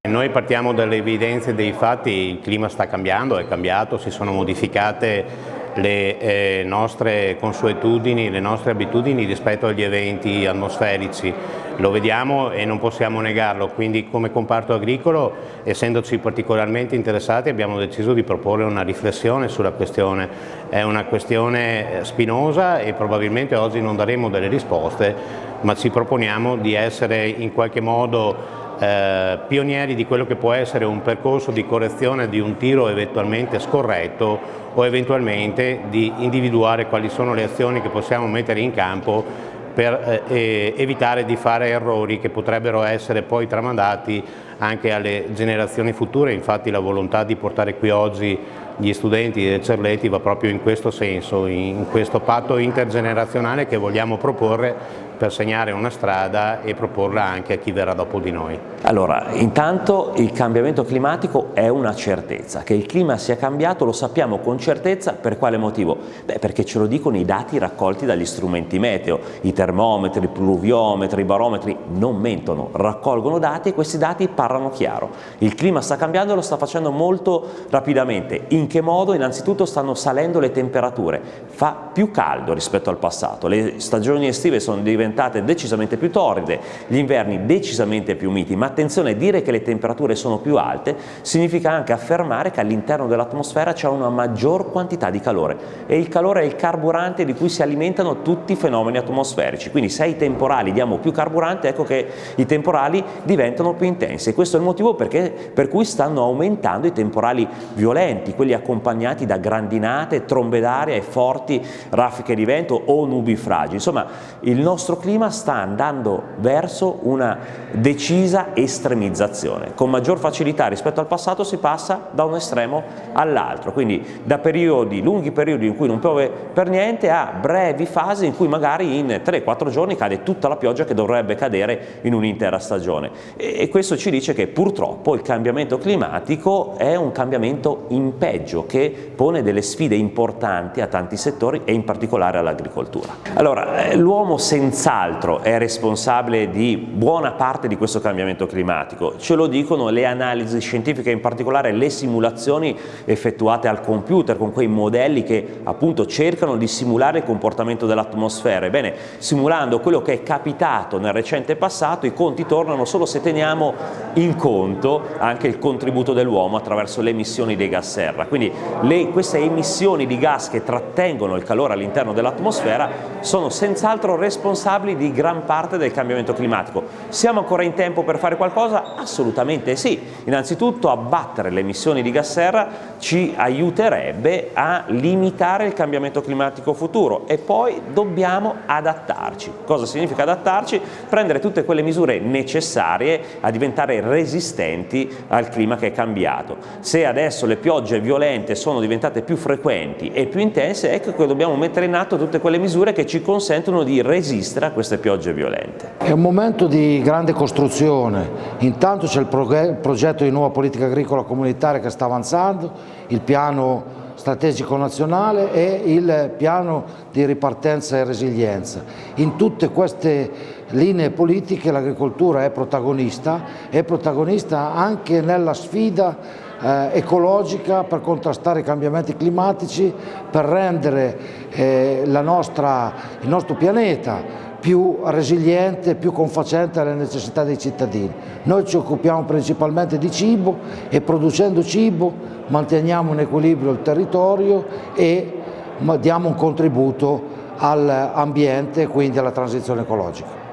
Noi partiamo dalle evidenze dei fatti, il clima sta cambiando, è cambiato, si sono modificate le nostre consuetudini, le nostre abitudini rispetto agli eventi atmosferici, lo vediamo e non possiamo negarlo, quindi come comparto agricolo, essendoci particolarmente interessati, abbiamo deciso di proporre una riflessione sulla questione. È una questione spinosa e probabilmente oggi non daremo delle risposte, ma ci proponiamo di essere in qualche modo pionieri di quello che può essere un percorso di correzione di un tiro eventualmente scorretto o eventualmente di individuare quali sono le azioni che possiamo mettere in campo per evitare di fare errori che potrebbero essere poi tramandati anche alle generazioni future. Infatti la volontà di portare qui oggi gli studenti del Cerleti va proprio in questo senso, in questo patto intergenerazionale che vogliamo proporre per segnare una strada e proporla anche a chi verrà dopo di noi. Allora, intanto il cambiamento climatico è una certezza, che il clima sia cambiato lo sappiamo con certezza. Per quale motivo? Perché ce lo dicono i dati raccolti dagli strumenti meteo, i termometri, i pluviometri, i barometri non mentono, raccolgono dati e questi dati parlano chiaro. Il clima sta cambiando e lo sta facendo molto rapidamente. In che modo? Innanzitutto stanno salendo le temperature, fa più caldo rispetto al passato, le stagioni estive sono diventate decisamente più torride, gli inverni decisamente più miti, ma attenzione, dire che le temperature sono più alte significa anche affermare che all'interno dell'atmosfera c'è una maggior quantità di calore e il calore è il carburante di cui si alimentano tutti i fenomeni atmosferici, quindi se ai temporali diamo più carburante, ecco che i temporali diventano più intensi e questo è il motivo per cui stanno aumentando i temporali violenti, quelli accompagnati da grandinate, trombe d'aria e forti raffiche di vento o nubifragi. Insomma, il nostro clima sta andando verso una decisa estremizzazione. Con maggior facilità rispetto al passato si passa da un estremo all'altro, quindi da lunghi periodi in cui non piove per niente a brevi fasi in cui magari in 3-4 giorni cade tutta la pioggia che dovrebbe cadere in un'intera stagione. E questo ci dice che purtroppo il cambiamento climatico è un cambiamento in peggio che pone delle sfide importanti a tanti settori e in particolare all'agricoltura. Allora, l'uomo senz'altro è responsabile di buona parte di questo cambiamento climatico, ce lo dicono le analisi scientifiche, in particolare le simulazioni effettuate al computer con quei modelli che appunto cercano di simulare il comportamento dell'atmosfera. Ebbene, simulando quello che è capitato nel recente passato, i conti tornano solo se teniamo in conto anche il contributo dell'uomo attraverso le emissioni dei gas serra. Quindi queste emissioni di gas che trattengono il calore all'interno dell'atmosfera sono senz'altro responsabili di gran parte del cambiamento climatico. Siamo ancora in tempo per fare qualcosa? Assolutamente sì. Innanzitutto abbattere le emissioni di gas serra ci aiuterebbe a limitare il cambiamento climatico futuro e poi dobbiamo adattarci. Cosa significa adattarci? Prendere tutte quelle misure necessarie a diventare resistenti al clima che è cambiato. Se adesso le piogge violente sono diventate più frequenti e più intense, ecco che dobbiamo mettere in atto tutte quelle misure che ci consentono di resistere a queste piogge violente. È un momento di grande costruzione. Intanto c'è il progetto di nuova politica agricola comunitaria che sta avanzando, il piano strategico nazionale e il piano di ripartenza e resilienza. In tutte queste linee politiche l'agricoltura è protagonista anche nella sfida ecologica per contrastare i cambiamenti climatici, per rendere il nostro pianeta più resiliente, più confacente alle necessità dei cittadini. Noi ci occupiamo principalmente di cibo e producendo cibo manteniamo in equilibrio il territorio e diamo un contributo all'ambiente e quindi alla transizione ecologica.